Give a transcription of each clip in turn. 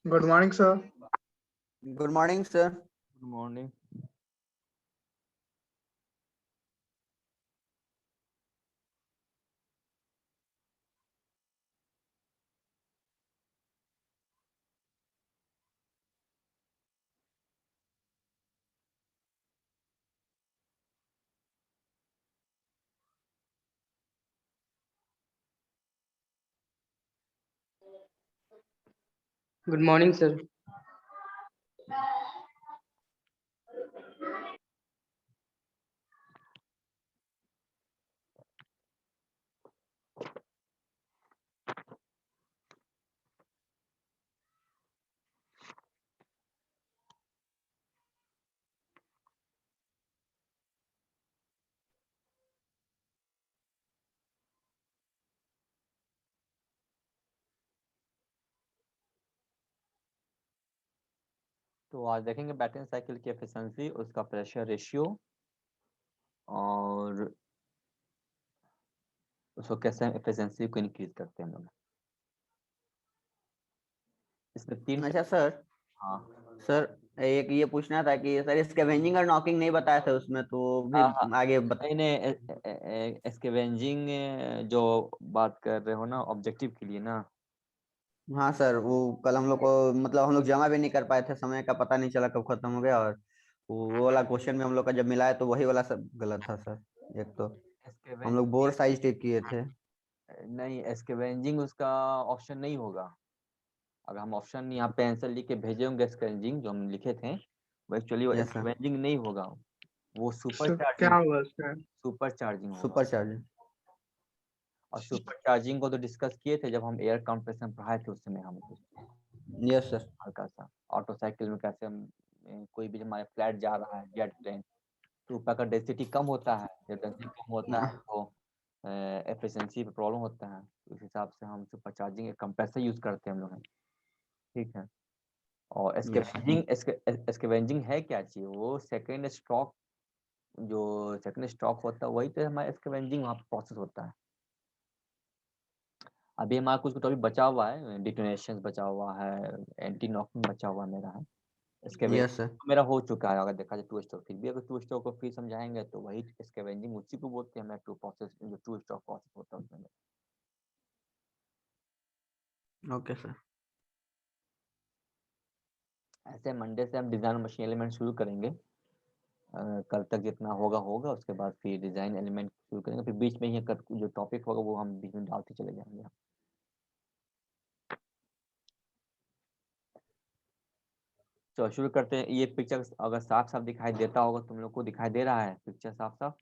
Good morning, sir. Good morning, sir. Good morning. Good morning, sir. तो आज देखेंगे battery cycle की efficiency, उसका प्रेशर रेशियो और उसको कैसे एफिशिएंसी को इंक्रीज करते हैं हम लोग। इसमें 3 अच्छा सर, हाँ सर एक ये पूछना था कि सर स्कैवेंजिंग और नॉकिंग नहीं बताया था उसमें, तो भी हाँ आगे नहीं स्कैवेंजिंग जो बात कर रहे हो ना ऑब्जेक्टिव के लिए ना। हाँ सर, वो कल हम लोग को मतलब हम लोग जमा भी नहीं कर पाए थे, समय का पता नहीं चला कब खत्म हो गया, और वो वाला क्वेश्चन में हम लोग का जब मिला है तो वही वाला सब गलत था सर। एक तो हम लोग बोर साइज टेक किए थे। नहीं स्कैवेंजिंग उसका ऑप्शन नहीं होगा। अगर हम ऑप्शन यहाँ पे आंसर लिख के भेजे होंगे स्कैवेंजिंग जो हम लिखे थे वो एक्चुअली यस सर, स्कैवेंजिंग नहीं होगा, वो सुपर So, क्या चार्जिंग हुआ उसका? सुपर चार्जिंग होगा। Super charging. और सुपर चार्जिंग को तो डिस्कस किए थे जब हम एयर कंप्रेशन पढ़ाए थे उस समय हम यस सर। हल्का सा ऑटो साइकिल में कैसे हम कोई भी हमारे फ्लैट जा रहा है जेट प्लेन तो ऊपर का डेंसिटी कम होता है, जब डेंसिटी कम होता है तो एफिशिएंसी पे प्रॉब्लम होता है। तो इस हिसाब से हम सुपर चार्जिंग कंप्रेसर यूज करते हैं हम लोग, ठीक है। और स्कैवेंजिंग है क्या चीज, वो सेकेंड स्ट्रोक जो सेकेंड स्ट्रोक होता है वही तो हमारा स्कैवेंजिंग वहाँ प्रोसेस होता है। अभी हमारा कुछ टॉपिक बचा हुआ है, डिटोनेशन बचा हुआ है, एंटी नॉकिंग बचा हुआ मेरा है। Yes sir. स्कैवेंजिंग मेरा हो चुका है अगर देखा जाए टू स्ट्रोक, फिर भी अगर टू स्ट्रोक को फिर समझाएंगे तो वही स्कैवेंजिंग उसी को बोलते हैं, हमें टू प्रोसेस जो टू स्ट्रोक प्रोसेस होता है उसमें। Okay sir. ऐसे मंडे से हम डिजाइन मशीन एलिमेंट शुरू करेंगे, कल तक जितना होगा होगा, उसके बाद फिर डिजाइन एलिमेंट शुरू करेंगे, फिर बीच में ही जो टॉपिक होगा वो हम बीच में डालते चले जाएंगे। तो शुरू करते हैं। ये पिक्चर अगर साफ साफ दिखाई देता होगा, तुम लोग को दिखाई दे रहा है पिक्चर साफ साफ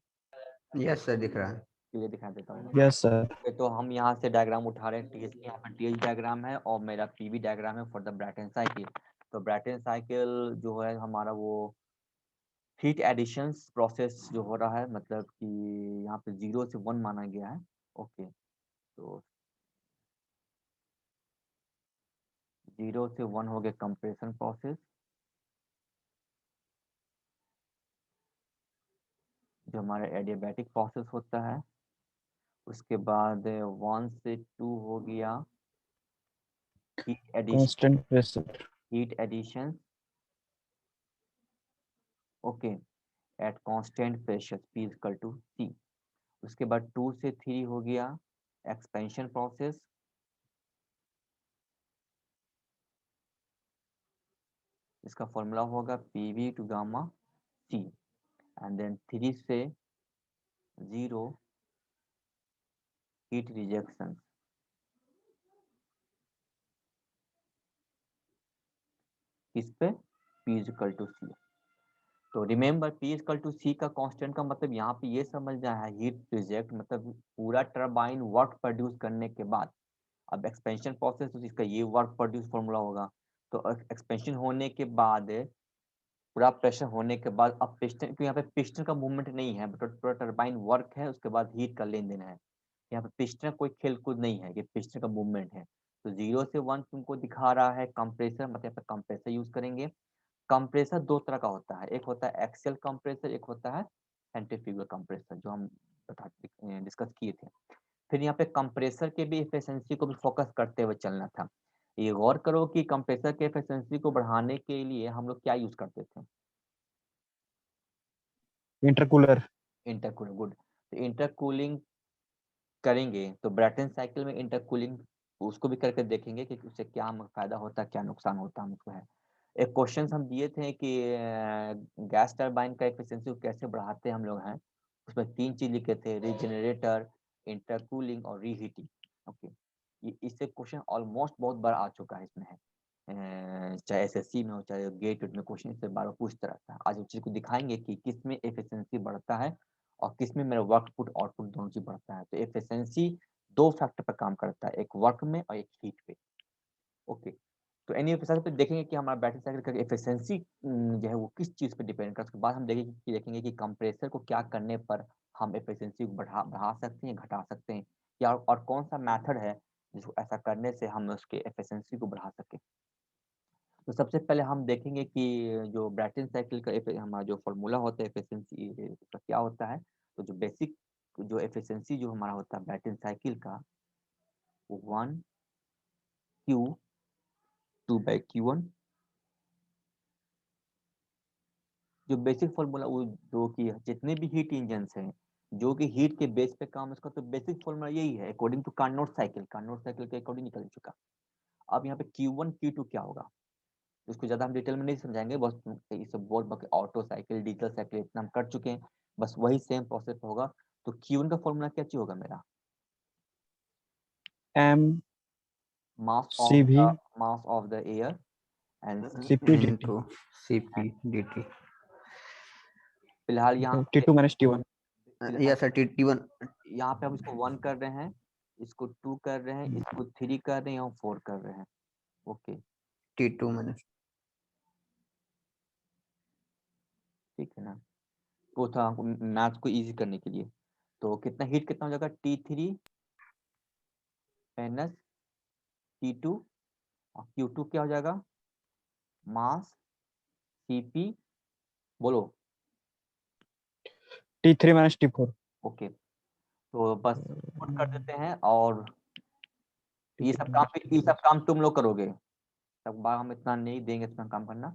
यस सर, दिख रहा है। क्लियर दिखाई देता होगा? Yes sir. तो हम यहाँ से डायग्राम उठा रहे हैं, टीएच यहाँ पर टीएच डायग्राम है और मेरा पीवी डायग्राम है फॉर द ब्रैटन साइकिल। तो ब्रैटन साइकिल जो है हमारा वो हीट एडिशंस प्रोसेस जो हो रहा है, मतलब कि यहाँ पे 0 से 1 माना गया है। ओके, तो 0 से 1 हो गया कंप्रेशन प्रोसेस, जो हमारा एडियाबैटिक प्रोसेस होता है। उसके बाद 1 से 2 हो गया heat addition, constant pressure. Heat addition okay at constant pressure P equal to C। उसके बाद 2 से 3 हो गया एक्सपेंशन प्रोसेस, इसका फॉर्मूला होगा PV to gamma C। And then 3 से 0 हीट रिजेक्शन, किस पे P इक्वल टू C। तो remember P equal to C का कांस्टेंट का मतलब यहाँ पे ये समझना है हीट रिजेक्ट मतलब पूरा टरबाइन वर्क प्रोड्यूस करने के बाद। अब एक्सपेंशन प्रोसेस तो इसका ये वर्क प्रोड्यूस फॉर्मूला होगा। तो एक्सपेंशन होने के बाद पूरा प्रेशर होने के बाद अब पिस्टन, क्योंकि यहाँ पे पिस्टन का मूवमेंट नहीं है, पूरा टरबाइन वर्क है, उसके बाद हीट का लेन देन है। यहाँ पे पिस्टन कोई खेल कूद नहीं है कि पिस्टन का मूवमेंट है। तो 0 से 1 तुमको दिखा रहा है कंप्रेसर, मतलब यहाँ पे कंप्रेसर यूज करेंगे। कंप्रेसर दो तरह का होता है, एक होता है एक्सियल कंप्रेसर, एक होता है सेंट्रीफ्यूगल कंप्रेसर, जो हम डिस्कस किए थे। फिर यहाँ पे कंप्रेसर के भी एफिशिएंसी को भी फोकस करते हुए चलना था। ये गौर करो कि कंप्रेसर के एफिशिएंसी को बढ़ाने के लिए हम लोग क्या यूज करते थे? इंटरकूलर। Intercooling, good. तो इंटरकूलिंग करेंगे तो ब्रेटन साइकिल में इंटरकूलिंग उसको भी करके देखेंगे कि उससे क्या फायदा होता है, क्या नुकसान होता है हमको है। एक क्वेश्चन हम दिए थे कि गैस टरबाइन का एफिशिएंसी को कैसे बढ़ाते हम लोग हैं, उसमें 3 चीज लिखे थे, रीजनरेटर, इंटरकूलिंग और रीहीटिंग। ओके, ये इससे क्वेश्चन ऑलमोस्ट बहुत बार आ चुका है इसमें है, चाहे एसएससी में हो चाहे गेट में क्वेश्चन इससे बार बार पूछता रहता है। आज उस चीज को दिखाएंगे कि किस में एफिशिएंसी बढ़ता है और किस में मेरा वर्कपुट आउटपुट दोनों चीज बढ़ता है। तो एफिशिएंसी 2 फैक्टर पर काम करता है, एक वर्क में और एक हीट पे। ओके, तो एनी एफिशिएंसी पे देखेंगे कि हमारा बैटरी साइकिल का एफिशिएंसी जो है वो किस चीज पे डिपेंड करता है। उसके बाद हम देखेंगे कि कंप्रेसर को क्या करने पर हम एफिशिएंसी को बढ़ा सकते हैं, घटा सकते हैं, या और कौन सा मेथड है जिसको ऐसा करने से हम उसके एफिशिएंसी को बढ़ा सकें। तो सबसे पहले हम देखेंगे कि जो ब्रेटन साइकिल का हमारा जो फॉर्मूला होता है एफिशिएंसी का क्या होता है। तो जो बेसिक जो एफिशिएंसी जो हमारा होता है ब्रेटन साइकिल का, वो 1Q2/Q1। जो बेसिक फॉर्मूला वो जो कि जितने भी हीट इंजन हैं जो कि हीट के बेस पे काम, उसका तो बेसिक फॉर्मूला यही है अकॉर्डिंग टू कार्नोट साइकिल के अकॉर्डिंग निकल चुका। अब यहाँ पे Q1 Q2 क्या होगा उसको ज्यादा हम डिटेल में नहीं समझाएंगे, बस ये सब बोल बाकी ऑटो साइकिल डीजल साइकिल इतना हम कर चुके हैं, बस वही सेम प्रोसेस होगा। तो Q1 का फॉर्मूला क्या चाहिए होगा मेरा, एम मास सी भी of the air and CP D into CP dt। फिलहाल यहाँ T2 minus T1। yes sir, T1। यहाँ पे हम इसको 1 कर रहे हैं, इसको 2 कर रहे हैं, इसको 3 कर रहे हैं और 4 कर रहे हैं। Okay, T2 minus। ठीक है ना, वो था मैथ को इजी करने के लिए। तो कितना हीट कितना हो जाएगा, T3 माइनस T2 और Q2 क्या हो जाएगा, मास CP, बोलो। T3 minus T4। ओके, तो बस पुट कर देते हैं और ये सब काम तुम लोग करोगे, सब बार हम इतना नहीं देंगे इतना काम करना।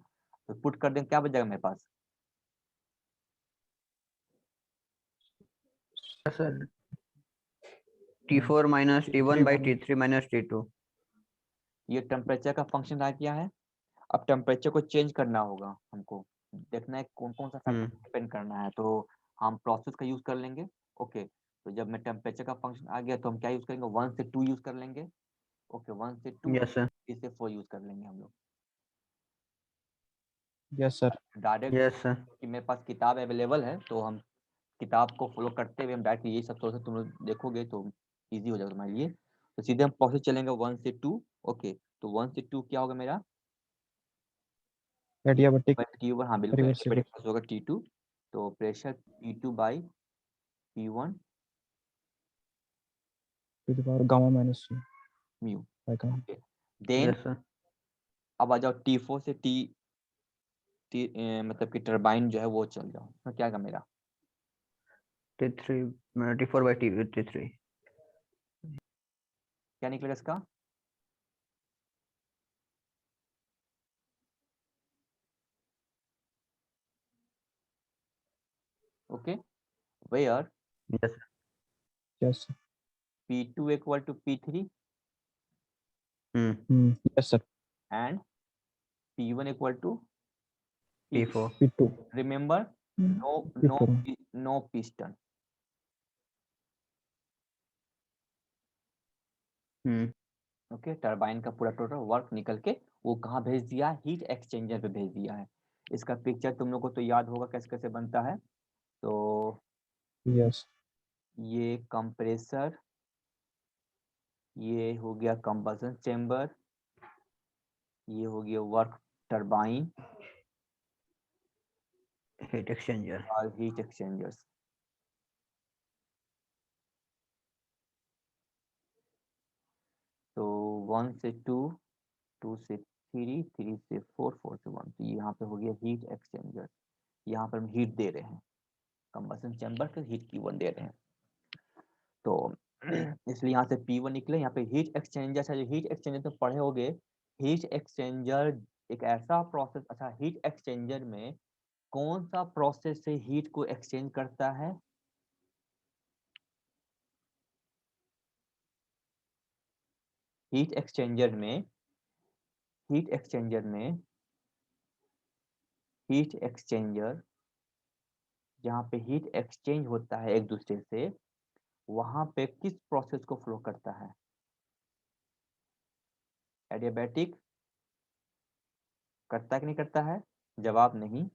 तो पुट कर देंगे, क्या बच जाएगा मेरे पास, sir T4 minus T1 by T3 minus T2। ये टेम्परेचर का फंक्शन रहा क्या है। अब टेम्परेचर को चेंज करना होगा, हमको देखना है कौन कौन सा फैक्टर डिपेंड करना है, तो हम प्रोसेस का यूज कर लेंगे। ओके, तो जब मैं टेम्परेचर का फंक्शन आ गया तो हम क्या यूज करेंगे, 1 से 2 यूज कर लेंगे। ओके, 1 से 2, yes sir। 3 से 4 यूज कर लेंगे हम लोग yes sir. Direct, yes sir। कि मेरे पास किताब अवेलेबल है तो हम किताब को फॉलो करते हुए हम डायरेक्ट ये सब थोड़ा सा तुम लोग देखोगे तो इजी हो जाएगा तुम्हारे लिए। तो सीधे हम प्रोसेस चलेंगे 1 से 2। ओके, तो 1 से 2 क्या होगा मेरा, एडियाबैटिक T1, हाँ बिल्कुल रिवर्सिबल एडियाबैटिक होगा T2। तो pressure P2/P1 to the power gamma minus mu. By gamma. Okay, then yes sir। अब आ जाओ T4 से मतलब कि टरबाइन जो है वो चल जाओ, तो क्या होगा मेरा, T3 T4 by T3। क्या निकलेगा इसका, okay, where yes sir। Yes P2 equal to P3 yes sir. and P1 equal to P4। P2 remember P4 no piston। Okay, turbine का पूरा टोटल वर्क निकल के वो कहाँ भेज दिया, हीट एक्सचेंजर पे भेज दिया है। इसका पिक्चर तुम लोग को तो याद होगा कैसे कैसे बनता है। तो यस ये कंप्रेसर, ये हो गया कंबसन चेम्बर, ये हो गया वर्क टरबाइन heat exchanger। और हीट एक्सचेंजर्स। तो 1 से 2, 2 से 3, 3 से 4, 4 से 1, तो यहाँ पे हो गया हीट एक्सचेंजर। यहाँ पर हम हीट दे रहे हैं, कंबसन चैम्बर के हीट Q1 दे रहे हैं। तो इसलिए यहाँ से P1 निकले, यहाँ पे हीट एक्सचेंजर है, जो हीट एक्सचेंजर तो पढ़े होगे हीट एक्सचेंजर एक ऐसा प्रोसेस, अच्छा हीट एक्सचेंजर में कौन सा प्रोसेस से हीट को एक्सचेंज करता है? हीट एक्सचेंजर में हीट एक्सचेंजर जहाँ पे हीट एक्सचेंज होता है एक दूसरे से, वहां पे किस प्रोसेस को फ्लो करता है? एडियाबैटिक करता है कि नहीं करता है? जवाब नहीं।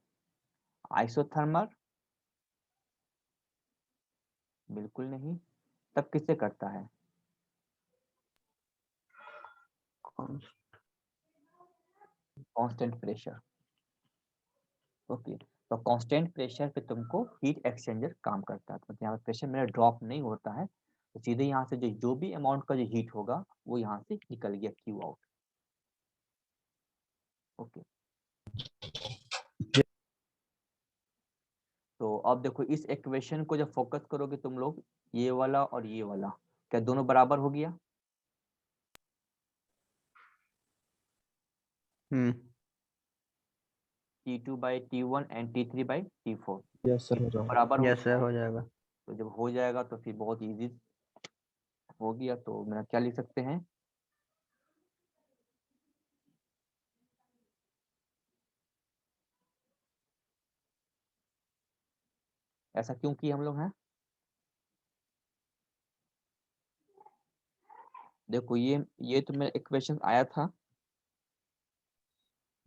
आइसोथर्मल बिल्कुल नहीं। तब किससे करता है? Constant pressure. ओके, तो कांस्टेंट प्रेशर पे तुमको हीट एक्सचेंजर काम करता है। मतलब यहाँ पे प्रेशर मेरा ड्रॉप नहीं होता है, तो सीधे यहाँ से जो भी अमाउंट का जो हीट होगा वो यहाँ से निकल गया क्यू आउट। ओके, तो अब देखो इस इक्वेशन को जब फोकस करोगे तुम लोग, ये वाला और ये वाला, क्या दोनों बराबर हो गया? T2/T1 and T3/T4 yes sir, हो जाएगा। बराबर हो यस सर, गया। हो जाएगा। तो जब हो जाएगा तो फिर बहुत इजी हो गया। तो मेरा क्या लिख सकते हैं? ऐसा क्यों किए हम लोग हैं? देखो ये तो मेरा इक्वेशन आया था,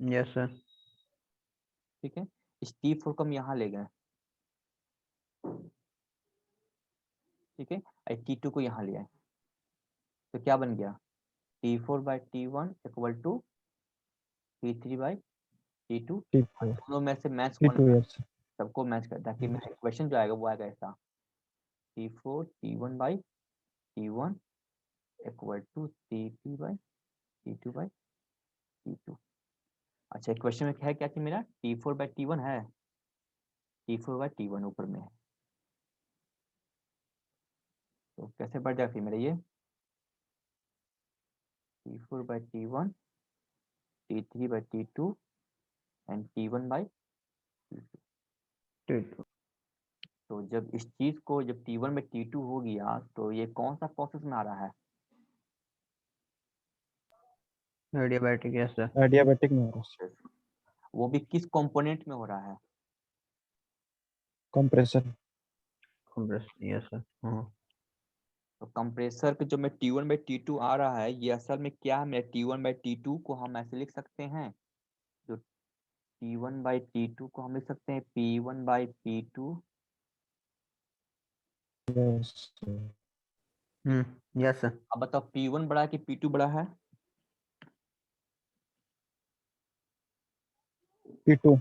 यस सर। ठीक है। इस T4 को हम यहाँ ले गए, ठीक है, और T2 को यहाँ ले आए, तो क्या बन गया? T4/T1 equal to T3/T2। T4 दोनों में से मैच कौन T2 यस सर। सबको मैच कर, ताकि मेरा इक्वेशन जो आएगा वो आएगा ऐसा, T4 T1/T1 equal to T3/T2/T2। अच्छा, इक्वेशन में है क्या कि मेरा T4/T1 है, T4/T1 ऊपर में है, तो कैसे बढ़ जाएगा फिर मेरा ये T4/T1 T3/T2 एंड T1/T2। तो जब इस चीज को जब T1/T2 हो गया तो ये कौन सा प्रोसेस में आ रहा है? Adiabatic, yes sir. एडियाबैटिक में हो रहा है। वो भी किस कंपोनेंट में हो रहा है? कंप्रेसर। Compression, yes sir. हाँ। तो कंप्रेसर के जो में T1/T2 आ रहा है, ये असल में क्या है? मेरे T1/T2 को हम ऐसे लिख सकते हैं, जो T1/T2 को हम लिख सकते हैं P1/P2। Yes sir. Yes sir. अब बताओ P1 बड़ा है कि P2 बड़ा है? P2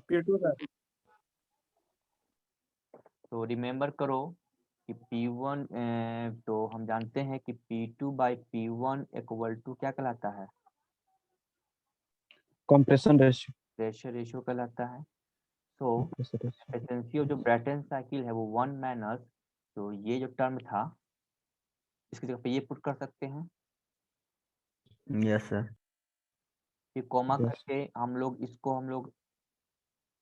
तो रिमेम्बर करो कि P1, तो हम जानते हैं कि P2/P1 इक्वल टू क्या कहलाता है? Compression ratio. प्रेशर रेशियो कहलाता है। सो कंप्रेसर रेशियो। एफिशिएंसी ऑफ जो ब्रेटन साइकिल है वो 1 माइनस, तो ये जो टर्म था इसकी जगह पे ये पुट कर सकते हैं, यस सर। फिर कॉमा यस करके हम लोग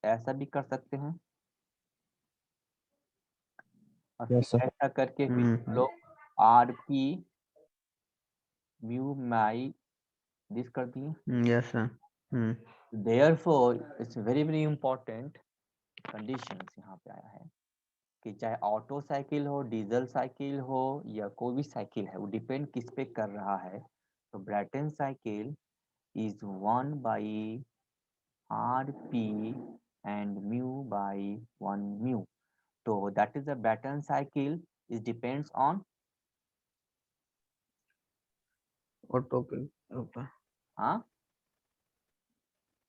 ऐसा भी कर सकते हैं, और यस फिर सर। ऐसा करके फिर हम लोग RP म्यू माई दिस कर दिए। Yes sir. Therefore it's very very important conditions यहाँ पे आया है कि चाहे ऑटो साइकिल हो, डीजल साइकिल हो, या कोई भी साइकिल है, वो डिपेंड किस पे कर रहा है। तो Brayton cycle is 1 by RP and mu by 1 mu. So that is the Brayton cycle is depends on auto के ऊपर।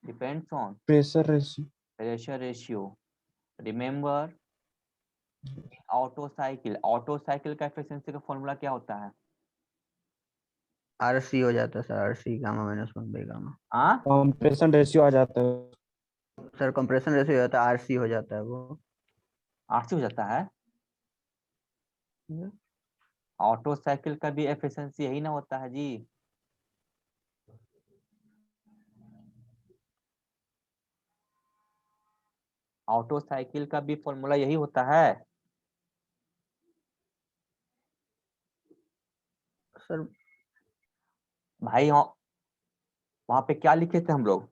depends on pressure ratio. pressure ratio. Remember auto cycle का एफिशिएंसी का फॉर्मूला क्या होता है? आरसी हो जाता है sir, RC gamma minus 1 by gamma. हाँ, कंप्रेशन रेशियो आ जाता है। सर कंप्रेशन रेशियो हो जाता है, आरसी हो जाता है वो। RC हो जाता है। ऑटो साइकिल का भी एफिशिएंसी यही ना होता है जी। ऑटो साइकिल का भी फॉर्मूला यही होता है। सर भाई वहां पे क्या लिखे थे हम लोग?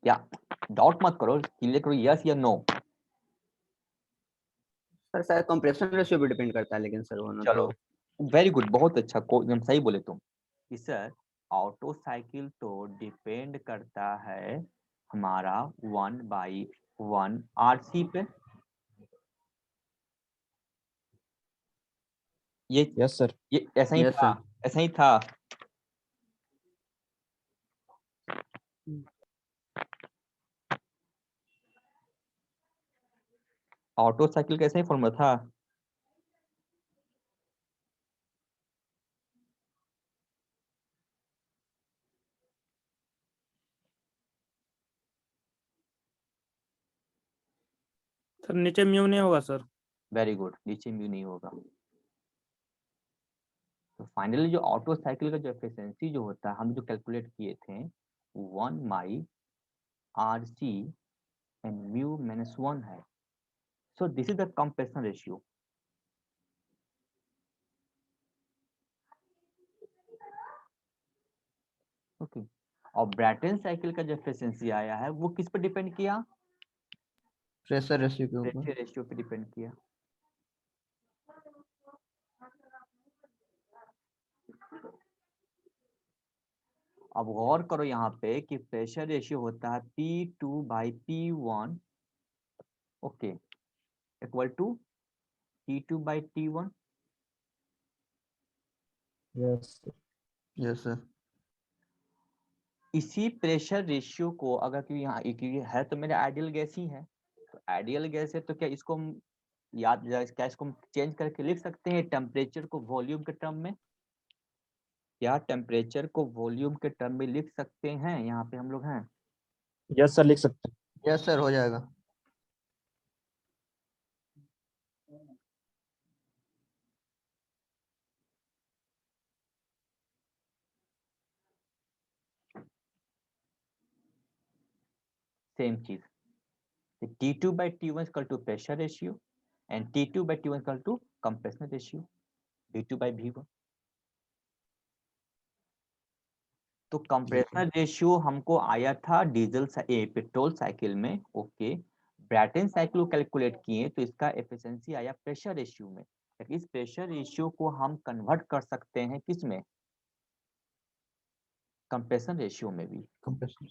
क्या डाउट मत करो, क्लियर करो, यस या नो। सर शायद कंप्रेशन रेशियो पे डिपेंड करता है, लेकिन सर वो ना चलो तो वेरी गुड, बहुत अच्छा, एकदम सही बोले तुम कि सर ऑटो साइकिल तो डिपेंड करता है हमारा 1/1 RC पे। Yes sir. ये ऐसा ही यस था, सर। ऐसा ही था। ऑटो साइकिल कैसे ही फॉर्मूला था। सर नीचे म्यू नहीं होगा सर। वेरी गुड, नीचे भी नहीं होगा। तो फाइनली जो ऑटो साइकिल का जो एफिशिएंसी जो होता है हम जो कैलकुलेट किए थे 1/RC एंड म्यू -1 है। So this is the compression ratio. Okay, और ब्रैटन साइकिल का जो एफिशिएंसी आया है वो किस पर डिपेंड किया? प्रेशर रेशियो के ऊपर। प्रेशर रेशियो पे डिपेंड किया। अब गौर करो यहाँ पे कि प्रेशर रेशियो होता है P2/P1, okay, equal to T2/T1। Yes yes sir. इसी प्रेशर रेशियो को अगर क्योंकि यहाँ क्योंकि है तो मेरा आइडियल गैस ही है, तो आइडियल गैस है तो क्या इसको हम क्या इसको हम चेंज करके लिख सकते हैं टेम्परेचर को वॉल्यूम के टर्म में? क्या टेम्परेचर को वॉल्यूम के टर्म में लिख सकते हैं? यहाँ पे हम लोग हैं। यस सर, लिख सकते हैं। यस सर, हो जाएगा। सेम चीज, T2/T1 equal to pressure ratio and T2/T1 equal to compression ratio V2/V1। तो कंप्रेशन रेशियो हमको आया था पेट्रोल साइकिल में, ओके। ब्रैटन साइकिल को कैलकुलेट किए तो इसका एफिशिएंसी आया प्रेशर रेशियो में। लेकिन इस प्रेशर रेशियो को हम कन्वर्ट कर सकते हैं किस में? कंप्रेशन रेशियो में भी। कंप्रेशन।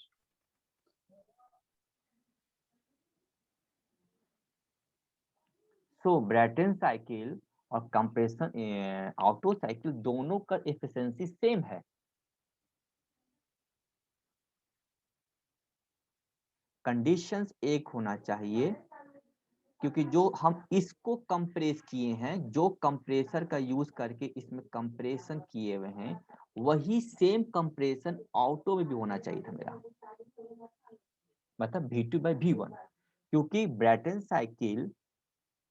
सो ब्रैटन साइकिल और कंप्रेशन ऑटो साइकिल दोनों का एफिशिएंसी सेम है। कंडीशंस एक होना चाहिए, क्योंकि जो हम इसको कंप्रेस किए हैं, जो कंप्रेसर का यूज करके इसमें कंप्रेशन किए हुए हैं, वही सेम कंप्रेशन ऑटो में भी होना चाहिए था मेरा, मतलब V2/V1। क्योंकि ब्रैटन साइकिल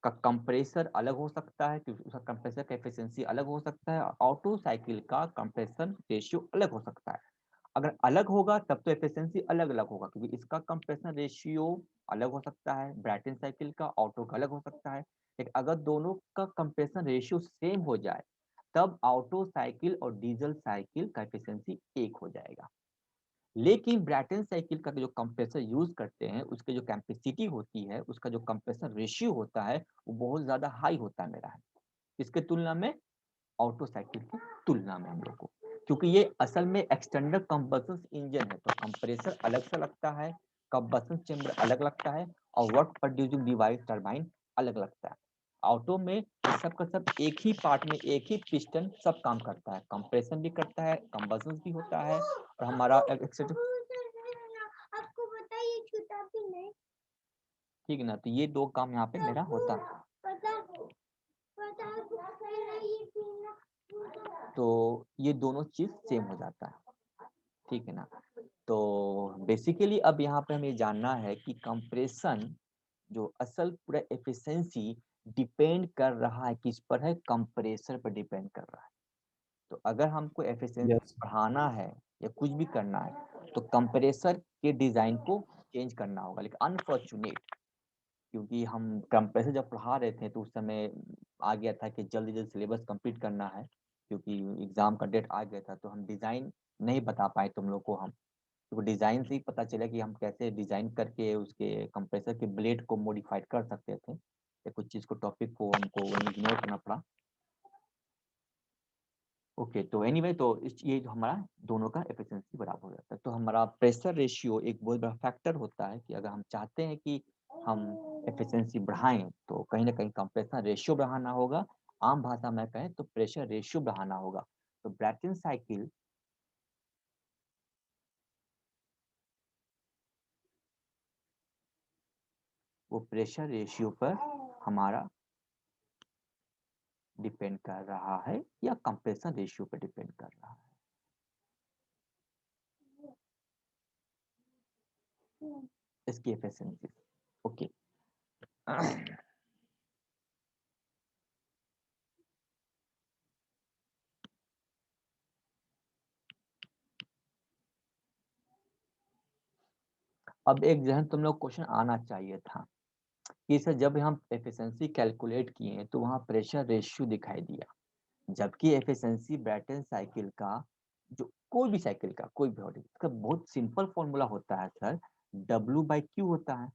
का कंप्रेसर अलग हो सकता है, क्योंकि उसका कंप्रेसर का एफिशिएंसी अलग हो सकता है, ऑटो साइकिल का कंप्रेशन रेशियो अलग हो सकता है। अगर अलग होगा तब तो एफिशिएंसी अलग अलग होगा, क्योंकि इसका कंप्रेशन रेशियो अलग हो सकता है, ब्रैटन साइकिल का, ऑटो का अलग हो सकता है। लेकिन अगर दोनों का कंप्रेशन रेशियो सेम हो जाए तब ऑटो साइकिल और डीजल साइकिल का एफिशिएंसी एक हो जाएगा। लेकिन ब्रैटन साइकिल का जो कंप्रेसर यूज करते हैं उसके जो कैपेसिटी होती है, उसका जो कंप्रेशन रेशियो होता है वो बहुत ज्यादा हाई होता है मेरा, इसके तुलना में, ऑटो साइकिल की तुलना में हम लोग को। क्योंकि ये असल में एक्सटर्नल कंबशन इंजन है, तो कंप्रेसर अलग सा लगता है, कंबशन चेंबर अलग लगता है, और वर्क प्रोड्यूसिंग डिवाइस टरबाइन अलग लगता है। ऑटो में सब का सब एक ही पार्ट में एक ही पिस्टन सब काम करता है, कंप्रेशन भी करता है, कंबशन भी होता है, और हमारा आपको बताइए छूटा भी नहीं। ठीक है ना, तो ये दो काम यहाँ पे मेरा होता है। तो ये दोनों चीज सेम हो जाता है, ठीक है ना। तो बेसिकली अब यहाँ पे हमें जानना है कि कंप्रेशन जो असल पूरा एफिशिएंसी डिपेंड कर रहा है किस पर है, कंप्रेसर पर डिपेंड कर रहा है। तो अगर हमको एफिशिएंसी यस बढ़ाना है या कुछ भी करना है तो कंप्रेसर के डिजाइन को चेंज करना होगा। लेकिन अनफॉर्चुनेट, क्योंकि हम कंप्रेसर जब पढ़ा रहे थे तो उस समय आ गया था कि जल्दी जल्दी सिलेबस कंप्लीट करना है, क्योंकि एग्जाम का डेट आ गया था, तो हम डिजाइन नहीं बता पाए तुम लोग को। हम तो डिजाइन से ही पता चला कि हम कैसे डिजाइन करके उसके कंप्रेसर के ब्लेड को मॉडिफाइड कर सकते थे, या कुछ चीज को टॉपिक को हमको इग्नोर करना पड़ा। ओके, तो एनीवे तो ये जो हमारा दोनों का एफिशिएंसी बराबर हो जाता है। तो हमारा प्रेशर रेशियो एक बहुत बड़ा फैक्टर होता है कि अगर हम चाहते हैं कि हम एफिशिएंसी बढ़ाएं तो कहीं ना कहीं कंप्रेसर रेशियो बढ़ाना होगा। आम भाषा में कहें तो प्रेशर रेशियो बढ़ाना होगा। तो ब्रैटन साइकिल वो प्रेशर रेशियो पर हमारा डिपेंड कर रहा है या कंप्रेशन रेशियो पर डिपेंड कर रहा है। इसकी एफिशिएंसी। ओके, अब एक जहन तुम लोग क्वेश्चन आना चाहिए था कि सर जब हम एफिशिएंसी कैलकुलेट किए तो वहां प्रेशर रेशियो दिखाई दिया, जबकि एफिशिएंसी ब्रैटन साइकिल का जो कोई भी साइकिल का कोई भी ऑर्डर इसका बहुत सिंपल फॉर्मूला होता है सर, W/Q होता है।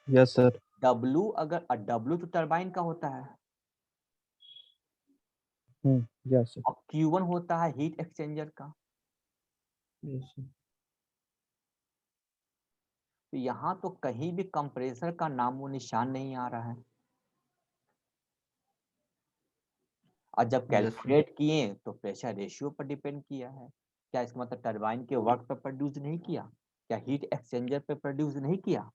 Yes sir. W अगर W तो टरबाइन का होता है यस सर। और Q1 होता है हीट एक्सचेंजर का। Yes sir. तो यहाँ तो कहीं भी कंप्रेसर का नामो निशान नहीं आ रहा है। और जब Yes, sir. कैलकुलेट किए तो प्रेशर रेशियो पर डिपेंड किया है। क्या इसका मतलब टरबाइन के वर्क पर प्रोड्यूस नहीं किया, क्या हीट एक्सचेंजर पे प्रोड्यूस नहीं किया?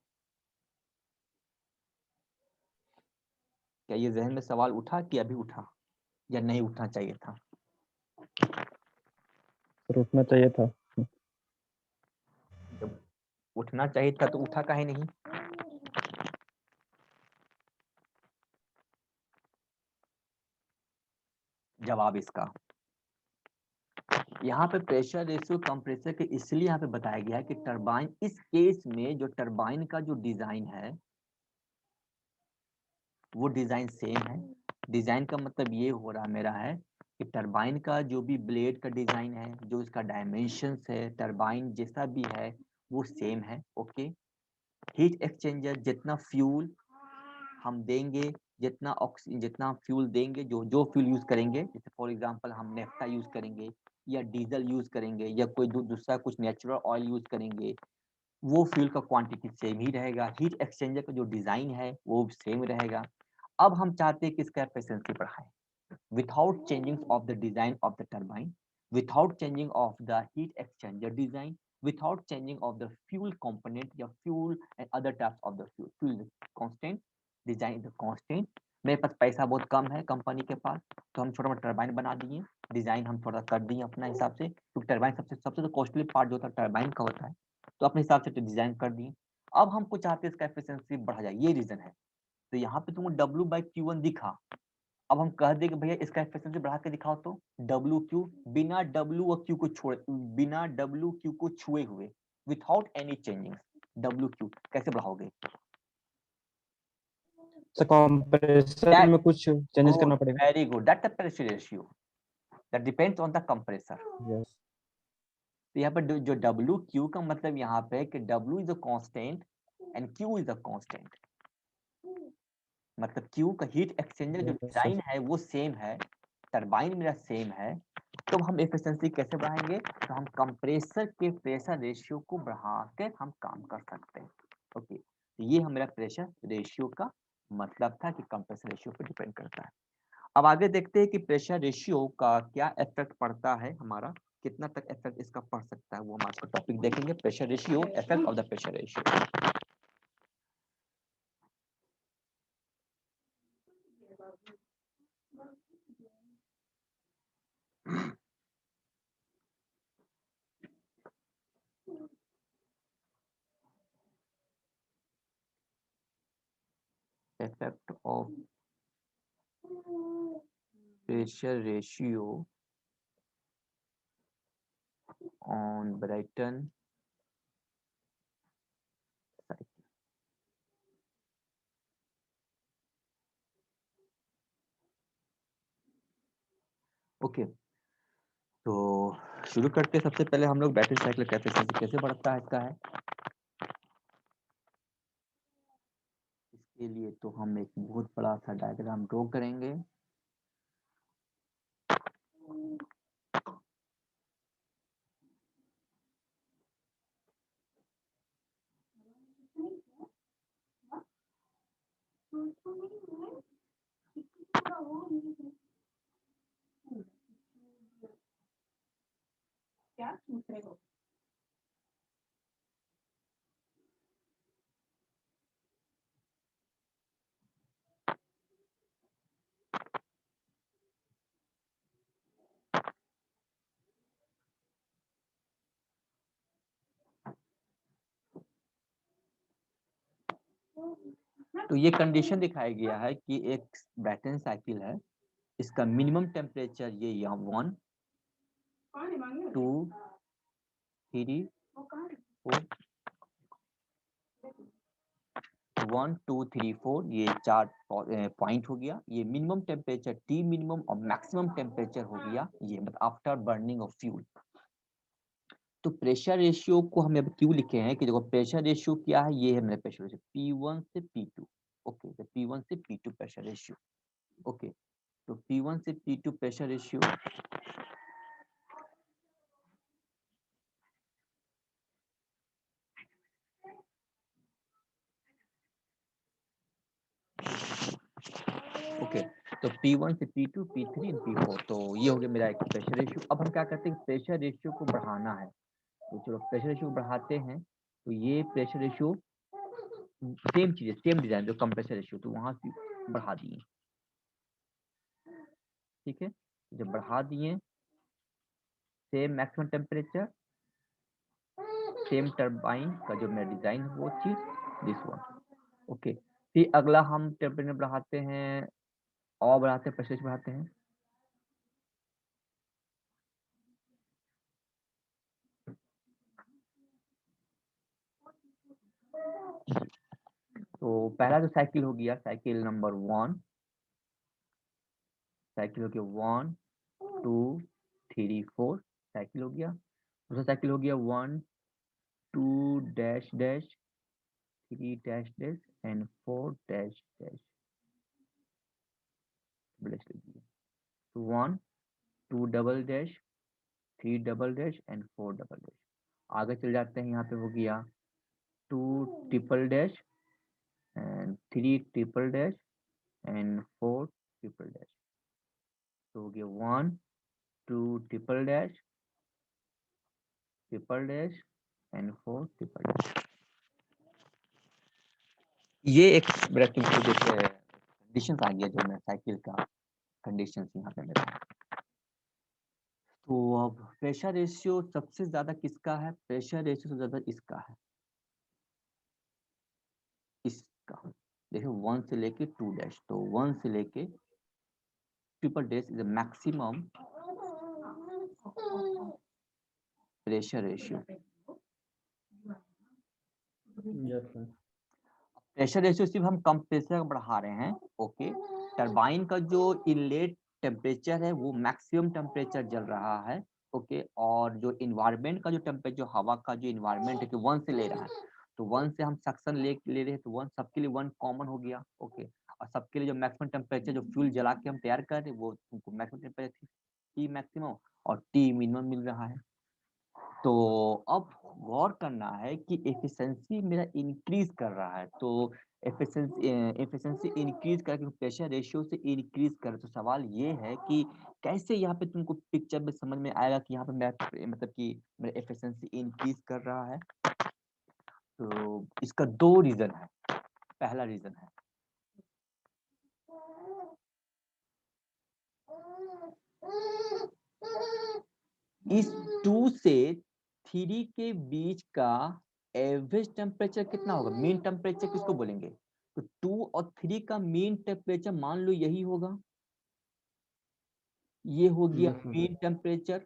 क्या ये जहन में सवाल उठा कि अभी उठा या नहीं उठना चाहिए था? सर उठना चाहिए था। जब उठना चाहिए था तो उठा काहे नहीं? जवाब इसका यहाँ पे प्रेशर रेशियो कंप्रेसर के इसलिए यहाँ पे बताया गया है कि टरबाइन इस केस में जो टरबाइन का जो डिजाइन है वो डिजाइन सेम है। डिजाइन का मतलब ये हो रहा मेरा है कि टरबाइन का जो भी ब्लेड का डिजाइन है, जो इसका डायमेंशंस है, टरबाइन जैसा भी है वो सेम है। ओके, हीट एक्सचेंजर जितना फ्यूल हम देंगे, जितना फ्यूल देंगे, जो फ्यूल यूज करेंगे, जैसे फॉर एग्जांपल हम नेफ्टा यूज करेंगे या डीजल यूज करेंगे या कोई दूसरा कुछ नेचुरल ऑयल यूज करेंगे, वो फ्यूल का क्वांटिटी सेम ही रहेगा। हीट एक्सचेंजर का जो डिजाइन है वो सेम रहेगा। अब हम चाहते हैं कि इसका एफिशिएंसी बढ़ाएं without changing of the design of the turbine, without changing of the heat exchanger design, without changing of the fuel component या fuel and other types of the fuel. Fuel is constant, design is the constant. मेरे पास पैसा बहुत कम है company के पास, तो हम छोटा मोटा टरबाइन बना दिए, डिजाइन हम थोड़ा कर दिए अपना हिसाब से, क्योंकि टरबाइन सबसे सबसे तो कॉस्टली पार्ट जो होता है टरबाइन का होता है, तो अपने हिसाब से डिजाइन कर दिए। अब हमको चाहते हैं इसका एफिशिएंसी बढ़ा जाए, ये रीजन है। तो यहाँ पे तुमको W/Q1 दिखा, अब हम कह दें कि भैया इसका एफिशिएंसी बढ़ा के दिखाओ, तो W/Q बिना W और Q को छोड़े, बिना W/Q को छुए हुए, विदाउट एनी चेंजिंग, W/Q कैसे बढ़ाओगे? सर कंप्रेसर में कुछ चेंजेस करना पड़ेगा। Very good, that the pressure ratio that depends on the compressor. Yes. तो यहाँ पर जो W/Q का मतलब यहाँ पे कि W is a constant and Q is a constant, मतलब Q का हीट एक्सचेंजर जो यस डिजाइन सर। है वो सेम है, टरबाइन मेरा सेम है, तो हम एफिशिएंसी कैसे बढ़ाएंगे? तो हम कंप्रेसर के प्रेशर रेशियो को बढ़ा के हम काम कर सकते हैं। ओके, तो ये हमारा प्रेशर रेशियो का मतलब था कि कंप्रेसर रेशियो पर डिपेंड करता है। अब आगे देखते हैं कि प्रेशर रेशियो का क्या इफेक्ट पड़ता है, हमारा कितना तक इफेक्ट इसका पड़ सकता है, वो हम आज का टॉपिक देखेंगे, pressure ratio, effect of the pressure ratio. Effect of pressure ratio on Brighton cycle. Okay तो शुरू करते हैं। सबसे पहले हम लोग बैटरी साइकिल कैपेसिटेंस कैसे बढ़ता है इसका है। इसके लिए तो हम एक बहुत बड़ा सा डायग्राम ड्रॉ करेंगे। तो ये कंडीशन दिखाया गया है कि एक ब्रैटन साइकिल है, इसका मिनिमम टेम्परेचर ये यहाँ 1 2 3 4 1 2 3 4 ये 4 पॉइंट हो गया। ये मिनिमम टेम्परेचर टी मिनिमम और मैक्सिमम टेम्परेचर हो गया ये, मतलब आफ्टर बर्निंग ऑफ फ्यूल। तो प्रेशर रेशियो को हमने अब क्यों लिखे हैं कि देखो प्रेशर रेशियो क्या है, ये है मेरा प्रेशर रेशियो P1 से P2। ओके तो P1 से P2 प्रेशर रेशियो। ओके तो P1 से P2 प्रेशर रेशियो ओके तो P1 से P2 P3 और P4 तो ये हो गया मेरा एक प्रेशर रेशियो। अब हम क्या करते हैं, प्रेशर रेशियो को बढ़ाना है तो चलो प्रेशर रेशियो बढ़ाते हैं। तो ये प्रेशर रेशियो सेम चीज है, सेम डिजाइन जो कंप्रेसर रेशियो, तो वहां से बढ़ा दिए। ठीक है जब बढ़ा दिए same maximum temperature same turbine का जो मेरा डिजाइन है वो चीज दिस वन। ओके फिर अगला हम टेम्परेचर बढ़ाते हैं और बढ़ाते हैं प्रेशर बढ़ाते हैं। तो पहला जो साइकिल हो गया साइकिल नंबर 1, साइकिल हो गया 1 2 3 4 साइकिल हो गया। दूसरा साइकिल हो गया 1 2 dash dash 3 dash dash and 4 dash dash dash लिखिए। तो 1 2 double dash 3 double dash and 4 double dash. आगे चल जाते हैं, यहाँ पे हो गया 2 triple dash and 3 triple dash and 4 triple dash. तो हो गया 1 2 triple dash and 4 triple dash. ये एक मेरा कंडीशन आ गया जो मेरा साइकिल का कंडीशन यहाँ पे मेरा। तो अब प्रेशर रेशियो सबसे ज्यादा किसका है, प्रेशर रेशियो सबसे ज्यादा इसका है, इसका देखिए 1 से लेके 2 डैश। तो 1 से लेके triple dash is maximum pressure ratio. Pressure ratio सिर्फ हम कंप्रेसर बढ़ा रहे हैं। ओके टरबाइन का जो इनलेट टेम्परेचर है वो मैक्सिमम टेम्परेचर चल रहा है। ओके और जो इन्वायरमेंट का जो टेम्परेचर जो हवा का जो इन्वायरमेंट है कि 1 से ले रहा है, तो 1 से हम सक्शन ले रहे हैं तो 1 सबके लिए 1 कॉमन हो गया। ओके और सबके लिए जो मैक्सिमम टेम्परेचर जो फ्यूल जला के हम तैयार कर रहे हैं वो तुमको मैक्सिमम टेम्परेचर टी मैक्सिमम और टी मिनिमम मिल रहा है। तो अब गौर करना है कि एफिशिएंसी मेरा इंक्रीज कर रहा है। तो एफिशिएंसी इंक्रीज करके प्रेशर रेशियो से इंक्रीज कर, तो सवाल ये है कि कैसे यहाँ पे तुमको पिक्चर में समझ में आएगा कि यहाँ पे मैं मतलब कि मेरा एफिशिएंसी इंक्रीज कर रहा है। तो इसका 2 रीजन है। पहला रीजन है इस 2 से 3 के बीच का एवरेज टेम्परेचर कितना होगा, मीन टेम्परेचर किसको बोलेंगे, तो 2 और 3 का मीन टेम्परेचर मान लो यही होगा, ये हो गया मीन टेम्परेचर।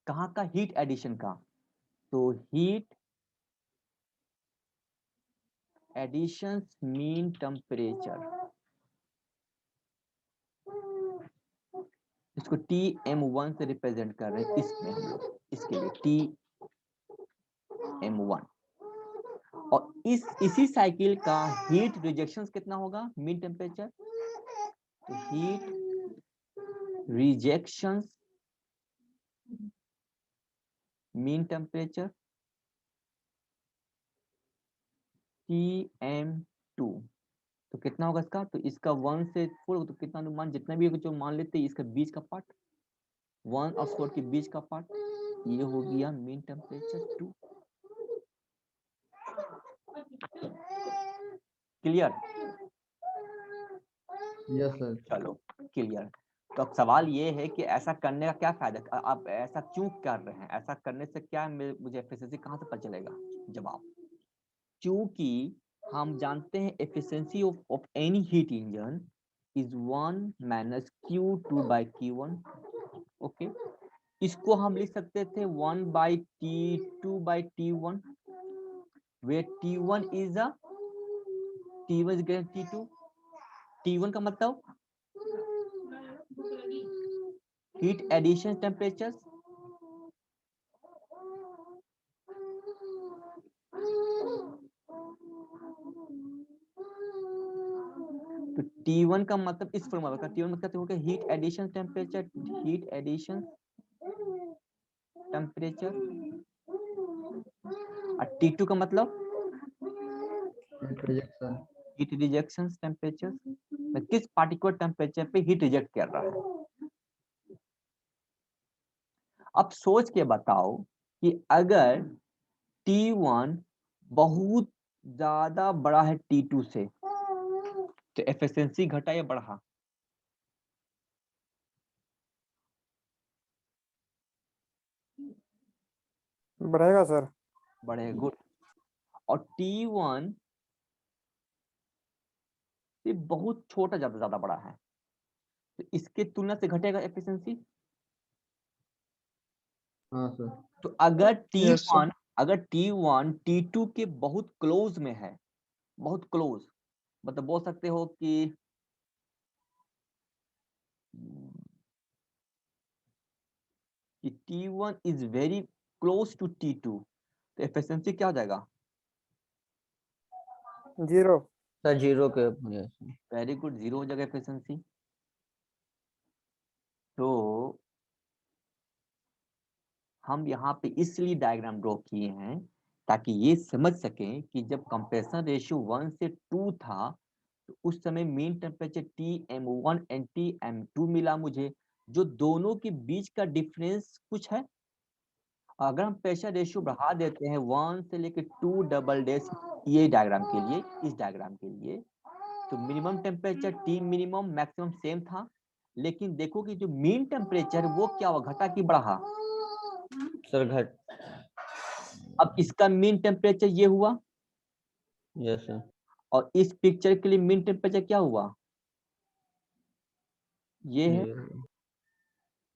कहाँ का? हीट एडिशन का। तो हीट एडिशन मीन टेम्परेचर, इसको TM1 से रिप्रेजेंट कर रहे हैं इसमें हम लोग, इसके लिए TM1। और इसी साइकिल का हीट रिजेक्शन कितना होगा? Mean temperature. तो heat rejection mean temperature TM2। तो कितना होगा इसका? तो इसका 1 से 4 तो कितना अनुमान, जितना भी जो मान लेते हैं इसका बीच का पार्ट, 1 और 4 के बीच का पार्ट, ये हो गया mean temperature 2। Clear? Yes sir. चलो क्लियर। तो अब सवाल ये है कि ऐसा करने का क्या फायदा, आप ऐसा क्यों कर रहे हैं, ऐसा करने से क्या मुझे एफिशिएंसी कहाँ से पता चलेगा? जवाब, क्योंकि हम जानते हैं efficiency of any heat engine is 1 minus Q2/Q1। Okay, इसको हम लिख सकते थे 1/T2/T1, where T1 is greater than T2। T1 का मतलब हीट एडिशन टेम्परेचर, तो T1 का मतलब इस फॉर्मूला का T1 मतलब हो गया heat addition temperature, heat addition temperature. और T2 का मतलब रिजेक्शन। हीट रिजेक्शन टेम्परेचर, किस पार्टिकुलर टेम्परेचर पे हीट रिजेक्ट कर रहा है। अब सोच के बताओ कि अगर T1 बहुत ज्यादा बड़ा है T2 से, तो एफिशिएंसी घटा या बढ़ा? बढ़ेगा सर। बढ़े, गुड। और T1 से बहुत छोटा ज्यादा बड़ा है, तो इसके तुलना से घटेगा एफिशिएंसी। हाँ सर। तो अगर Yes, sir. T1 T2 के बहुत क्लोज में है, बहुत क्लोज, मतलब बोल सकते हो कि T1 is very close to T2, तो एफिशिएंसी क्या हो जाएगा? 0। सर 0 के। यस। वेरी गुड, 0 हो जाएगा एफिशिएंसी। तो हम यहाँ पे इसलिए डायग्राम ड्रॉ किए हैं ताकि ये समझ सकें कि जब कंप्रेशन रेशियो 1 से 2 था, तो उस समय mean temperature TM1 and TM2 मिला मुझे, जो दोनों के बीच का डिफरेंस कुछ है। अगर हम प्रेशर रेशियो बढ़ा देते हैं 1 से लेकर 2 डबल डेश, ये डायग्राम के लिए, इस डायग्राम के लिए, तो minimum temperature T minimum maximum same था, लेकिन देखो कि जो मीन टेम्परेचर वो क्या हुआ, घटा कि बढ़ा? सर घट। अब इसका मीन टेम्परेचर ये हुआ, यस सर। और इस पिक्चर के लिए मीन टेम्परेचर क्या हुआ? ये है।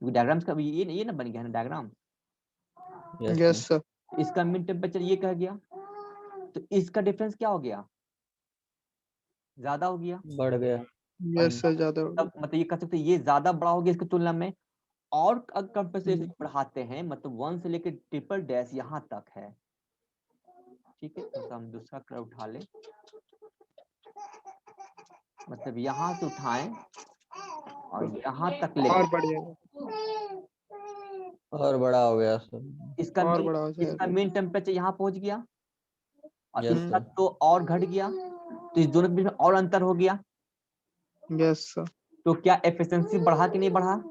डायग्राम्स का ये ना बन गया है ना डायग्राम। Yes, sir. इसका मीन टेम्परेचर ये कह गया, तो इसका डिफरेंस क्या हो गया? ज्यादा हो गया। बढ़ गया। Yes, sir. ज्यादा होगा। मतलब ये कह सकते हैं ये ज्यादा बड़ा हो गया इसकी तुलना में। और अगर कंपनसेशन बढ़ाते हैं, मतलब 1 से लेकर ट्रिपल डैश यहाँ तक है, ठीक है, तो हम दूसरा कर्व उठा ले, मतलब यहाँ से उठाएं और यहाँ तक ले, और बढ़िया। और बड़ा हो गया सर। और बड़ा हो इसका जाएगा। मीन टेम्परेचर यहाँ पहुंच गया, और Yes, इसका sir. तो और घट गया, तो इस दोनों के बीच में और अंतर हो गया। Yes, sir. तो क्या एफिशिएंसी बढ़ा कि नहीं बढ़ा?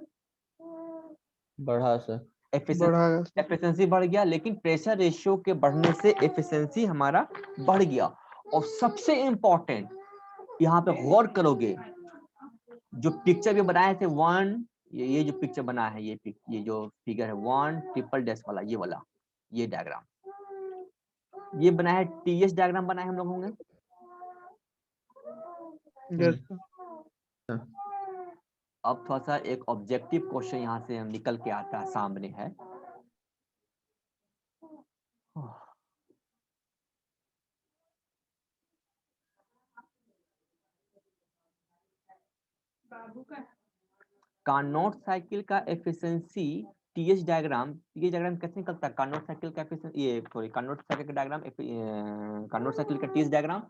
बढ़ा सर। बढ़ाएगा सर। एफिशिएंसी बढ़ गया, लेकिन प्रेशर रेशियो के बढ़ने से एफिशिएंसी हमारा बढ़ गया। और सबसे इंपॉर्टेंट, यहाँ पे गौर करोगे, जो पिक्चर भी बनाए थे 1, ये जो पिक्चर बना है, ये जो फिगर है 1 ट्रिपल डैश वाला, ये वाला, ये डायग्राम, ये बना है TS डायग्राम बना है हम लोगों ने। Yes, sir. अब थोड़ा सा एक ऑब्जेक्टिव क्वेश्चन यहाँ से निकल के आता है, सामने है कार्नोट साइकिल का एफिशिएंसी टीएच डायग्राम कैसे निकलता है? कार्नोट साइकिल का एफिशिएंसी, ये सॉरी, कार्नोट साइकिल का डायग्राम, कार्नोट साइकिल का टीएच डायग्राम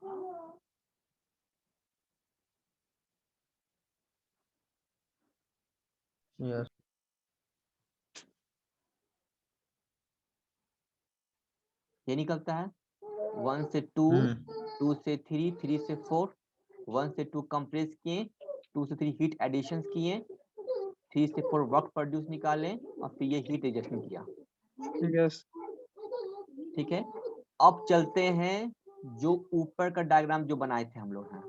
यस ये निकलता है 1 से 2, 2 से 3, 3 से 4, 1 से 2 कंप्रेस किए, 2 से 3 हीट एडिशंस किए, 3 से 4 वर्क प्रोड्यूस निकाले और फिर ये हीट रिजेक्शन किया। यस ठीक है, अब चलते हैं जो ऊपर का डायग्राम जो बनाए थे हम लोग हैं।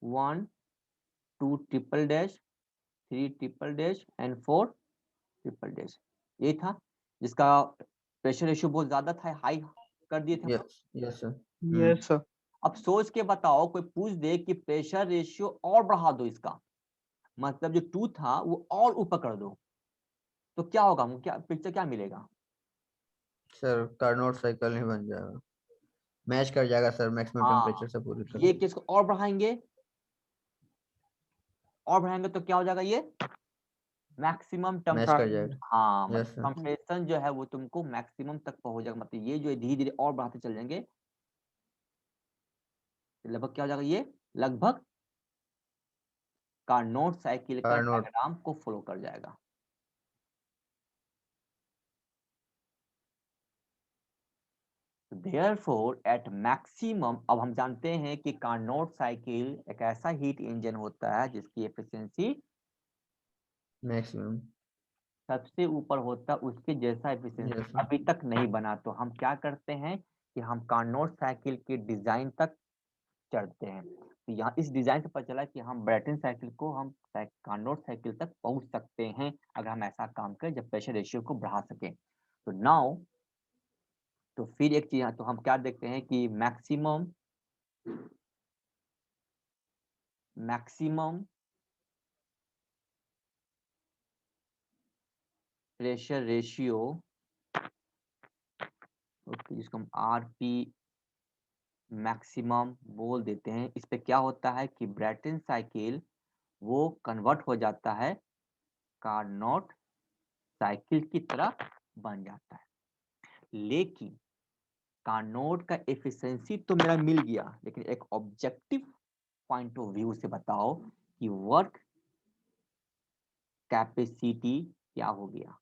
One 2 triple dash, 3 triple dash and 4 triple dash, ये था जिसका प्रेशर रेशियो बहुत ज्यादा था, हाई कर दिए थे हम लोग। Yes yes sir yes sir अब सोच के बताओ, कोई पूछ दे कि प्रेशर रेशियो और बढ़ा दो इसका, मतलब जो 2 था वो और ऊपर कर दो, तो क्या होगा? क्या पिक्चर क्या मिलेगा? सर कार्नोट साइकिल नहीं बन जाएगा, मैच कर जाएगा सर मैक्सिमम हाँ, टेम्परेचर से पूरी तरह। ये किसको और बढ़ाएंगे, और बढ़ाएंगे तो क्या हो जाएगा? ये मैक्सिमम मैच कर जाएगा। हाँ, यस मतलब सर कंप्रेशन जो है वो तुमको मैक्सिमम तक पहुंच जाएगा, मतलब ये जो धीरे धीरे और बढ़ाते चल जाएंगे, लगभग क्या हो जाएगा? ये लगभग कार्नोट साइकिल का कार्नोट डायग्राम को फॉलो कर जाएगा। Therefore, at maximum, अब हम जानते हैं कि कार्नोट साइकिल एक ऐसा हीट इंजन होता है जिसकी एफिशिएंसी मैक्सिमम। सबसे ऊपर होता है, उसके जैसा एफिशिएंसी यस सर अभी तक नहीं बना। तो हम क्या करते हैं कि हम कार्नोट साइकिल के डिजाइन तक चढ़ते हैं। तो यहाँ इस डिजाइन से पता चला कि हम ब्रेटन साइकिल को हम कार्नोट साइकिल तक पहुंच सकते हैं अगर हम ऐसा काम करें जब प्रेशर रेशियो को बढ़ा सकें। तो नाउ, तो फिर एक चीज, तो हम क्या देखते हैं कि मैक्सिमम प्रेशर रेशियो, ओके, जिसको हम आरपी मैक्सिमम बोल देते हैं, इस पे क्या होता है कि ब्रेटन साइकिल वो कन्वर्ट हो जाता है कार्नोट साइकिल की तरह बन जाता है। लेकिन कार्नोट का एफिशिएंसी तो मेरा मिल गया, लेकिन एक ऑब्जेक्टिव पॉइंट ऑफ व्यू से बताओ कि वर्क कैपेसिटी क्या हो गया?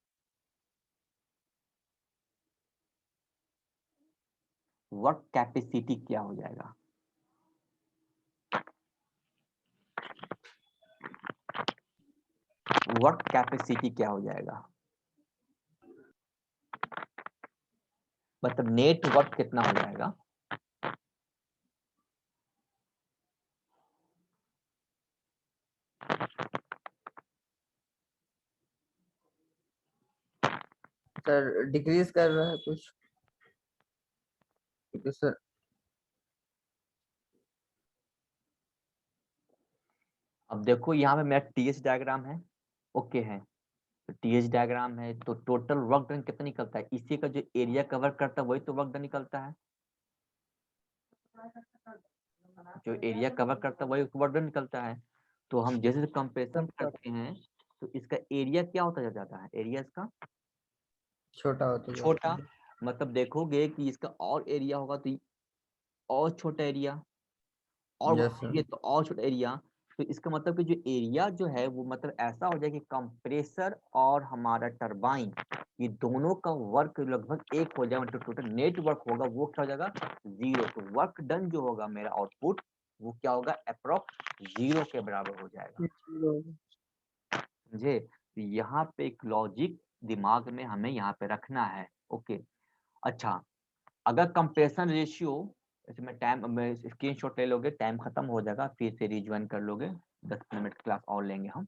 वर्क कैपेसिटी क्या हो जाएगा? वर्क कैपेसिटी क्या हो जाएगा? मतलब नेट वर्क कितना हो जाएगा? सर डिक्रीज कर रहा है कुछ, क्योंकि सर अब देखो यहाँ पे मेरा टीएच डायग्राम है, ओके है, तो टीएच डायग्राम है तो टोटल वर्क डन कितना निकलता है? इसी का जो एरिया कवर करता है वही तो वर्क डन निकलता है, जो एरिया कवर करता है वही वर्क डन निकलता है। तो हम जैसे कंपेरिजन करते हैं तो इसका एरिया क्या होता जाता है? एरिया इसका छोटा होता जाता छोटा, है। मतलब देखोगे कि इसका और एरिया होगा तो और छोटा एरिया, और यस बढ़ाएंगे सर तो और छोटा एरिया। तो इसका मतलब कि जो एरिया जो है वो मतलब ऐसा हो जाए कि कंप्रेसर और हमारा टरबाइन, ये दोनों का वर्क लगभग एक हो जाए, मतलब टोटल नेट वर्क होगा वो क्या हो जाएगा? 0। तो वर्क डन जो होगा मेरा आउटपुट वो क्या होगा? अप्रोक्स 0 के बराबर हो जाएगा। समझे? तो यहाँ पे एक लॉजिक दिमाग में हमें यहाँ पे रखना है। ओके, अच्छा, अगर कंप्रेशन रेशियो, जैसे मैं स्क्रीनशॉट ले लोगे, टाइम खत्म हो जाएगा, फिर से रिज्वाइन कर लोगे, 10 मिनट क्लास और लेंगे हम।